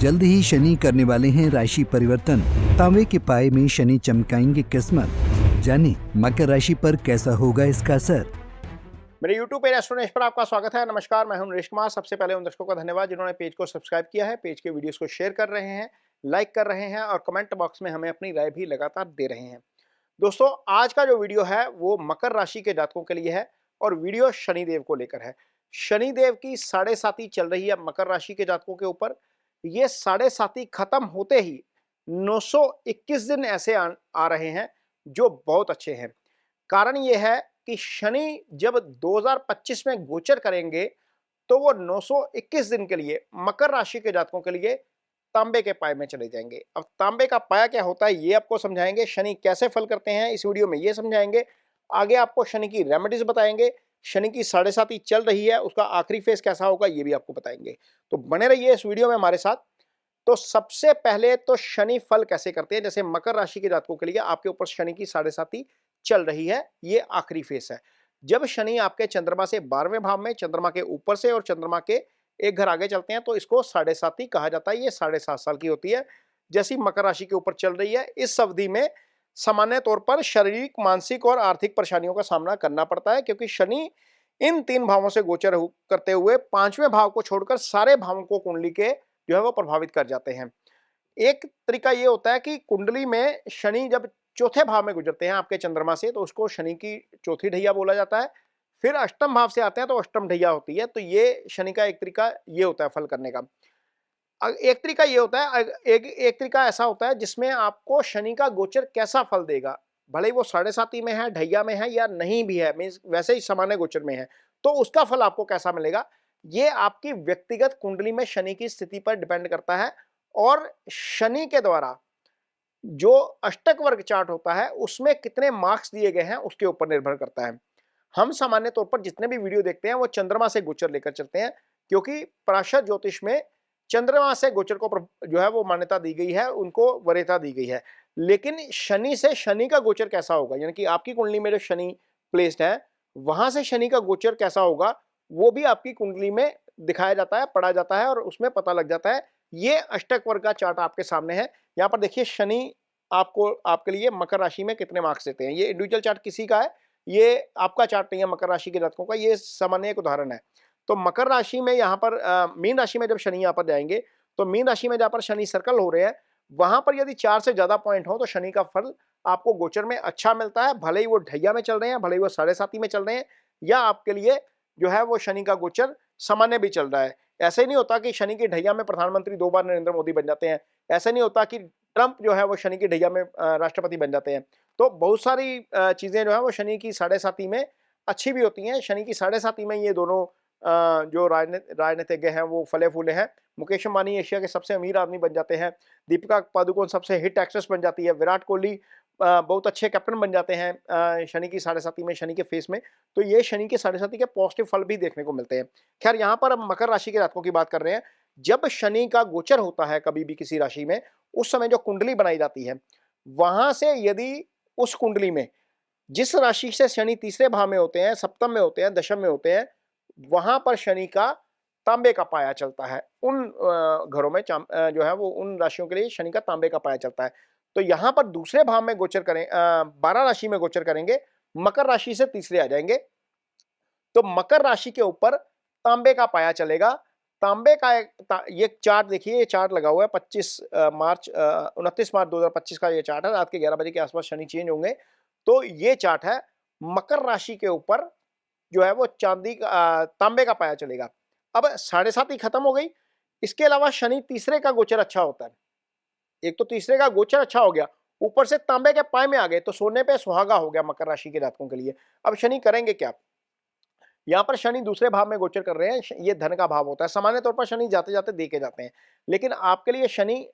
जल्द ही शनि करने वाले हैं राशि परिवर्तन। तांबे के पाए में शनि चमकाएंगे किस्मत। जाने मकर राशि पर कैसा होगा इसका असर। मेरे YouTube पेज एस्ट्रो नरेश पर आपका स्वागत है। नमस्कार, मैं हूं नरेश कुमार। सबसे पहले उन दर्शकों का धन्यवाद जिन्होंने पेज को सब्सक्राइब किया है, पेज के वीडियोस को शेयर कर रहे हैं, लाइक कर रहे हैं और कमेंट बॉक्स में हमें अपनी राय भी लगातार दे रहे हैं। दोस्तों, आज का जो वीडियो है वो मकर राशि के जातकों के लिए है और वीडियो शनिदेव को लेकर है। शनिदेव की साढ़े साती चल रही है मकर राशि के जातकों के ऊपर। ये साढ़े साती खत्म होते ही 921 दिन ऐसे आ रहे हैं जो बहुत अच्छे हैं। कारण ये है कि शनि जब 2025 में गोचर करेंगे तो वो 921 दिन के लिए मकर राशि के जातकों के लिए तांबे के पाए में चले जाएंगे। अब तांबे का पाया क्या होता है ये आपको समझाएंगे, शनि कैसे फल करते हैं इस वीडियो में ये समझाएंगे। आगे आपको शनि की रेमेडीज बताएंगे, शनि की साढ़े साती चल रही है उसका आखिरी फेज कैसा होगा ये भी आपको बताएंगे। तो बने रहिए इस वीडियो में हमारे साथ। तो सबसे पहले तो शनि फल कैसे करते हैं, जैसे मकर राशि के जातकों के लिए आपके ऊपर शनि की साढ़े साती चल रही है, ये आखिरी फेस है। जब शनि आपके चंद्रमा से 12वें भाव में, चंद्रमा के ऊपर से और चंद्रमा के एक घर आगे चलते हैं तो इसको साढ़े साती कहा जाता है। ये 7.5 साल की होती है। जैसी मकर राशि के ऊपर चल रही है इस अवधि में सामान्य तौर पर शारीरिक, मानसिक और आर्थिक परेशानियों का सामना करना पड़ता है, क्योंकि शनि इन 3 भावों से गोचर करते हुए 5वें भाव को छोड़कर सारे भावों को कुंडली के जो है वो प्रभावित कर जाते हैं। एक तरीका ये होता है कि कुंडली में शनि जब चौथे भाव में गुजरते हैं आपके चंद्रमा से तो उसको शनि की चौथी ढैया बोला जाता है। फिर अष्टम भाव से आते हैं तो अष्टम ढैया होती है। तो ये शनि का एक तरीका ये होता है फल करने का। एक तरीका ये होता है, एक तरीका ऐसा होता है जिसमें आपको शनि का गोचर कैसा फल देगा, भले ही वो साढ़े साती में है, ढैया में है या नहीं भी है, मीन्स वैसे ही सामान्य गोचर में है, तो उसका फल आपको कैसा मिलेगा ये आपकी व्यक्तिगत कुंडली में शनि की स्थिति पर डिपेंड करता है। और शनि के द्वारा जो अष्टक वर्ग चार्ट होता है उसमें कितने मार्क्स दिए गए हैं उसके ऊपर निर्भर करता है। हम सामान्य तौर पर जितने भी वीडियो देखते हैं वो चंद्रमा से गोचर लेकर चलते हैं, क्योंकि पराशर ज्योतिष में चंद्रमा से गोचर को जो है वो मान्यता दी गई है, उनको वरीयता दी गई है। लेकिन शनि से शनि का गोचर कैसा होगा, यानी कि आपकी कुंडली में जो शनि प्लेस्ड है वहां से शनि का गोचर कैसा होगा वो भी आपकी कुंडली में दिखाया जाता है, पढ़ा जाता है और उसमें पता लग जाता है। ये अष्टक वर्ग का चार्ट आपके सामने है। यहाँ पर देखिए शनि आपको आपके लिए मकर राशि में कितने मार्क्स देते हैं। ये इंडिविजुअल चार्ट किसी का है, ये आपका चार्ट नहीं है मकर राशि के जातकों का, ये सामान्य एक उदाहरण है। तो मकर राशि में यहाँ पर मीन राशि में जब शनि यहाँ पर जाएंगे तो मीन राशि में जहाँ पर शनि सर्कल हो रहे हैं वहां पर यदि 4 से ज्यादा पॉइंट हो तो शनि का फल आपको गोचर में अच्छा मिलता है, भले ही वो ढैया में चल रहे हैं, भले ही वो साढ़े साती में चल रहे हैं, या आपके लिए जो है वो शनि का गोचर सामान्य भी चल रहा है। ऐसे नहीं होता कि शनि की ढैया में प्रधानमंत्री 2 बार नरेंद्र मोदी बन जाते हैं, ऐसे नहीं होता कि ट्रंप जो है वो शनि की ढैया में राष्ट्रपति बन जाते हैं। तो बहुत सारी चीजें जो है वो शनि की साढ़े साती में अच्छी भी होती हैं। शनि की साढ़े साती में ये दोनों जो राजनीतिज्ञ हैं वो फले फूले हैं। मुकेश अंबानी एशिया के सबसे अमीर आदमी बन जाते हैं, दीपिका पादुकोण सबसे हिट एक्ट्रेस बन जाती है, विराट कोहली बहुत अच्छे कैप्टन बन जाते हैं शनि की साढ़े साती में, शनि के फेस में। तो ये शनि के साढ़े साती के पॉजिटिव फल भी देखने को मिलते हैं। खैर, यहाँ पर हम मकर राशि के जातकों की बात कर रहे हैं। जब शनि का गोचर होता है कभी भी किसी राशि में, उस समय जो कुंडली बनाई जाती है वहां से यदि उस कुंडली में जिस राशि से शनि तीसरे भाव में होते हैं, सप्तम में होते हैं, दशम में होते हैं, वहां पर शनि का तांबे का पाया चलता है। उन घरों में जो है वो उन राशियों के लिए शनि का तांबे का पाया चलता है। तो यहां पर दूसरे भाव में गोचर करें, 12 राशि में गोचर करेंगे, मकर राशि से तीसरे आ जाएंगे तो मकर राशि के ऊपर तांबे का पाया चलेगा। तांबे का ये चार्ट देखिए, ये चार्ट लगा हुआ है 29 मार्च 2025 का ये चार्ट है। रात के 11 बजे के आसपास शनि चेंज होंगे। तो ये चार्ट है, मकर राशि के ऊपर जो है वो चांदी का तांबे का पाया चलेगा। अब साढ़े साती खत्म हो गई, इसके अलावा शनि तीसरे का गोचर अच्छा होता है। एक तो तीसरे का गोचर अच्छा हो गया, ऊपर से तांबे के पाए में आ गए तो सोने पे सुहागा हो गया मकर राशि के जातकों के लिए। अब शनि करेंगे क्या, यहाँ पर शनि दूसरे भाव में गोचर कर रहे हैं, ये धन का भाव होता है। सामान्य तौर पर शनि जाते जाते देके जाते हैं, लेकिन आपके लिए शनि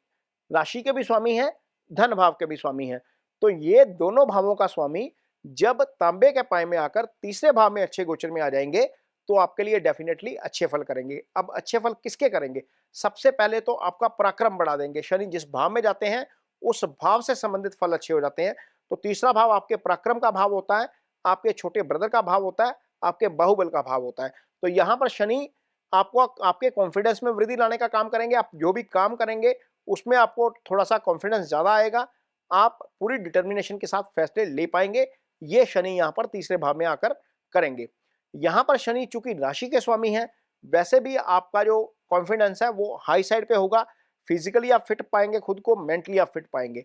राशि के भी स्वामी है, धन भाव के भी स्वामी है। तो ये दोनों भावों का स्वामी जब तांबे के पाए में आकर तीसरे भाव में अच्छे गोचर में आ जाएंगे तो आपके लिए डेफिनेटली अच्छे फल करेंगे। अब अच्छे फल किसके करेंगे, सबसे पहले तो आपका पराक्रम बढ़ा देंगे। शनि जिस भाव में जाते हैं उस भाव से संबंधित फल अच्छे हो जाते हैं। तो तीसरा भाव आपके पराक्रम का भाव होता है, आपके छोटे ब्रदर का भाव होता है, आपके बाहुबल का भाव होता है। तो यहाँ पर शनि आपको आपके कॉन्फिडेंस में वृद्धि लाने का काम करेंगे। आप जो भी काम करेंगे उसमें आपको थोड़ा-सा कॉन्फिडेंस ज़्यादा आएगा। आप पूरी डिटर्मिनेशन के साथ फैसले ले पाएँगे। ये शनि यहाँ पर तीसरे भाव में आकर करेंगे। यहाँ पर शनि चूँकि राशि के स्वामी हैं, वैसे भी आपका जो कॉन्फिडेंस है वो हाई साइड पे होगा। फिज़िकली आप फिट पाएँगे खुद को, मेंटली आप फिट पाएँगे।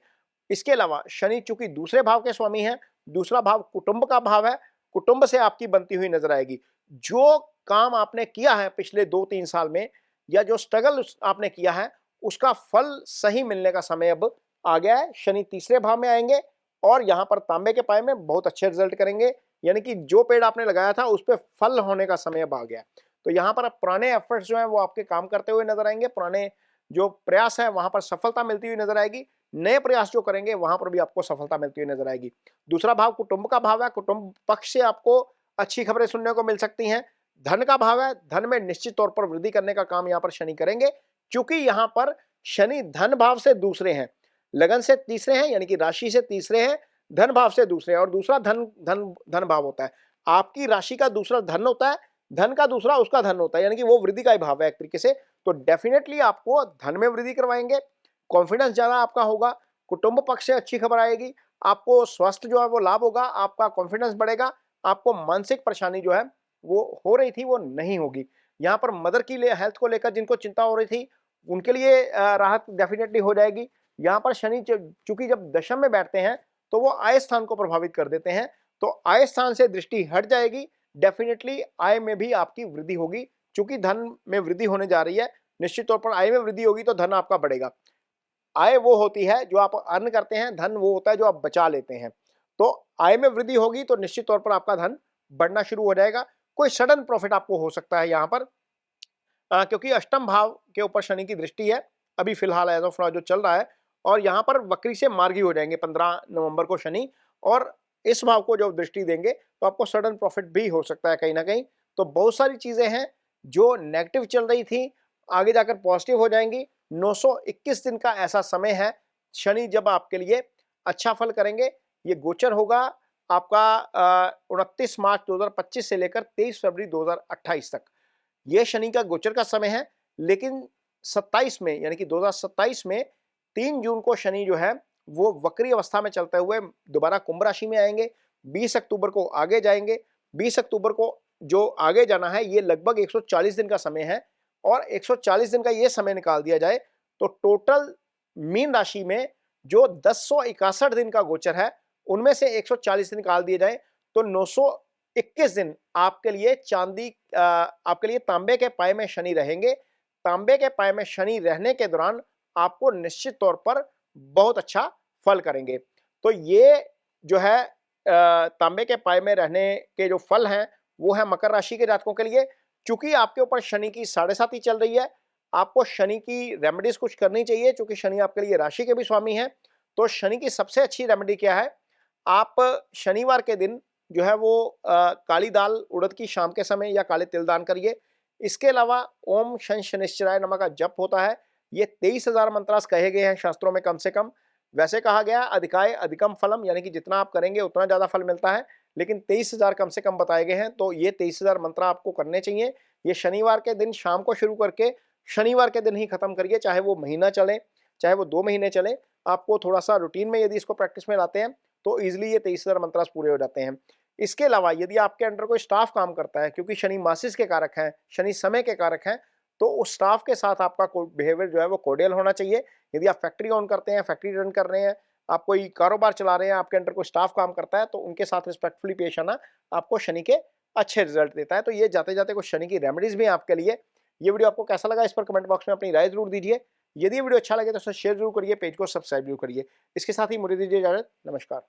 इसके अलावा शनि चूँकि दूसरे भाव के स्वामी हैं, दूसरा भाव कुटुंब का भाव है, कुटुंब से आपकी बनती हुई नज़र आएगी। जो काम आपने किया है पिछले 2-3 साल में या जो स्ट्रगल आपने किया है, उसका फल सही मिलने का समय अब आ गया है। शनि तीसरे भाव में आएँगे और यहाँ पर तांबे के पाए में बहुत अच्छे रिजल्ट करेंगे। यानी कि जो पेड़ आपने लगाया था उस पे फल होने का समय अब आ गया है। तो यहाँ पर अब पुराने एफर्ट्स जो हैं वो आपके काम करते हुए नज़र आएँगे। पुराने जो प्रयास है वहाँ पर सफलता मिलती हुई नज़र आएगी। नए प्रयास जो करेंगे वहाँ पर भी आपको सफलता मिलती हुई नज़र आएगी। दूसरा भाव कुटुंब का भाव है। कुटुंब पक्ष से आपको अच्छी खबरें सुनने को मिल सकती हैं। धन का भाव है। धन में निश्चित तौर पर वृद्धि करने का काम यहाँ पर शनि करेंगे। चूँकि यहाँ पर शनि धन भाव से दूसरे हैं, लगन से तीसरे हैं, यानी कि राशि से तीसरे हैं, धन भाव से दूसरे हैं और दूसरा धन धन धन भाव होता है। आपकी राशि का दूसरा धन होता है, धन का दूसरा उसका धन होता है, यानी कि वो वृद्धि का ही भाव है एक तरीके से। तो डेफिनेटली आपको धन में वृद्धि करवाएँगे, कॉन्फिडेंस ज़्यादा आपका होगा, कुटुंब पक्ष से अच्छी खबर आएगी, आपको स्वास्थ्य जो है वो लाभ होगा, आपका कॉन्फिडेंस बढ़ेगा, आपको मानसिक परेशानी जो है वो हो रही थी वो नहीं होगी। यहाँ पर मदर की हेल्थ को लेकर जिनको चिंता हो रही थी, उनके लिए राहत डेफिनेटली हो जाएगी। यहाँ पर शनि चूँकि जब दशम में बैठते हैं, तो वो आय स्थान को प्रभावित कर देते हैं, तो आय स्थान से दृष्टि हट जाएगी, डेफिनेटली आय में भी आपकी वृद्धि होगी। चूँकि धन में वृद्धि होने जा रही है, निश्चित तौर पर आय में वृद्धि होगी तो धन आपका बढ़ेगा। आय वो होती है जो आप अर्न करते हैं, धन वो होता है जो आप बचा लेते हैं। तो आय में वृद्धि होगी तो निश्चित तौर पर आपका धन बढ़ना शुरू हो जाएगा। कोई सडन प्रॉफिट आपको हो सकता है यहाँ पर क्योंकि अष्टम भाव के ऊपर शनि की दृष्टि है, अभी फिलहाल एज़ ऑफ नाउ जो चल रहा है और यहाँ पर वक्री से मार्गी हो जाएंगे 15 नवंबर को शनि और इस भाव को जब दृष्टि देंगे तो आपको सडन प्रॉफिट भी हो सकता है कहीं ना कहीं। तो बहुत सारी चीज़ें हैं जो नेगेटिव चल रही थी, आगे जाकर पॉजिटिव हो जाएंगी। 921 दिन का ऐसा समय है, शनि जब आपके लिए अच्छा फल करेंगे। ये गोचर होगा आपका 29 मार्च 2025 से लेकर 23 फरवरी 2028 तक। ये शनि का गोचर का समय है, लेकिन 27 में यानी कि 2027 में 3 जून को शनि जो है वो वक्री अवस्था में चलते हुए दोबारा कुंभ राशि में आएंगे। 20 अक्टूबर को आगे जाएंगे। 20 अक्टूबर को जो आगे जाना है ये लगभग 140 दिन का समय है और 140 दिन का ये समय निकाल दिया जाए तो टोटल मीन राशि में जो 1061 दिन का गोचर है उनमें से 140 दिन निकाल दिए जाए तो 921 दिन आपके लिए आपके लिए तांबे के पाए में शनि रहेंगे। तांबे के पाए में शनि रहने के दौरान आपको निश्चित तौर पर बहुत अच्छा फल करेंगे। तो ये जो है तांबे के पाए में रहने के जो फल हैं वो है मकर राशि के जातकों के लिए। चूंकि आपके ऊपर शनि की 7.5 चल रही है, आपको शनि की रेमेडीज कुछ करनी चाहिए। चूंकि शनि आपके लिए राशि के भी स्वामी हैं, तो शनि की सबसे अच्छी रेमेडी क्या है, आप शनिवार के दिन जो है वो काली दाल उड़द की शाम के समय या काले तिल दान करिए। इसके अलावा ओम शन शनिश्चराय नमः का जप होता है। ये 23,000 मंत्रास कहे गए हैं शास्त्रों में कम से कम। वैसे कहा गया अधिकाय अधिकम फलम, यानी कि जितना आप करेंगे उतना ज़्यादा फल मिलता है, लेकिन 23,000 कम से कम बताए गए हैं। तो ये 23,000 मंत्र आपको करने चाहिए। ये शनिवार के दिन शाम को शुरू करके शनिवार के दिन ही खत्म करिए, चाहे वो महीना चले चाहे वो 2 महीने चले। आपको थोड़ा सा रूटीन में यदि इसको प्रैक्टिस में लाते हैं तो ईजिली ये 23,000 मंत्रास पूरे हो जाते हैं। इसके अलावा यदि आपके अंडर कोई स्टाफ काम करता है, क्योंकि शनि मासिस के कारक हैं, शनि समय के कारक हैं, तो उस स्टाफ के साथ आपका बिहेवियर जो है वो कोर्डियल होना चाहिए। यदि आप फैक्ट्री ऑन करते हैं, फैक्ट्री रन कर रहे हैं, आप कोई कारोबार चला रहे हैं, आपके अंडर कोई स्टाफ काम करता है, तो उनके साथ रिस्पेक्टफुली पेश आना आपको शनि के अच्छे रिजल्ट देता है। तो ये जाते जाते कुछ शनि की रेमेडीज भी हैं आपके लिए। ये वीडियो आपको कैसा लगा इस पर कमेंट बॉक्स में अपनी राय जरूर दीजिए। यदि ये वीडियो अच्छा लगे तो उसे शेयर जरूर करिए, पेज को सब्सक्राइब जरूर करिए। इसके साथ ही मुझे दीजिए इजाजत। नमस्कार।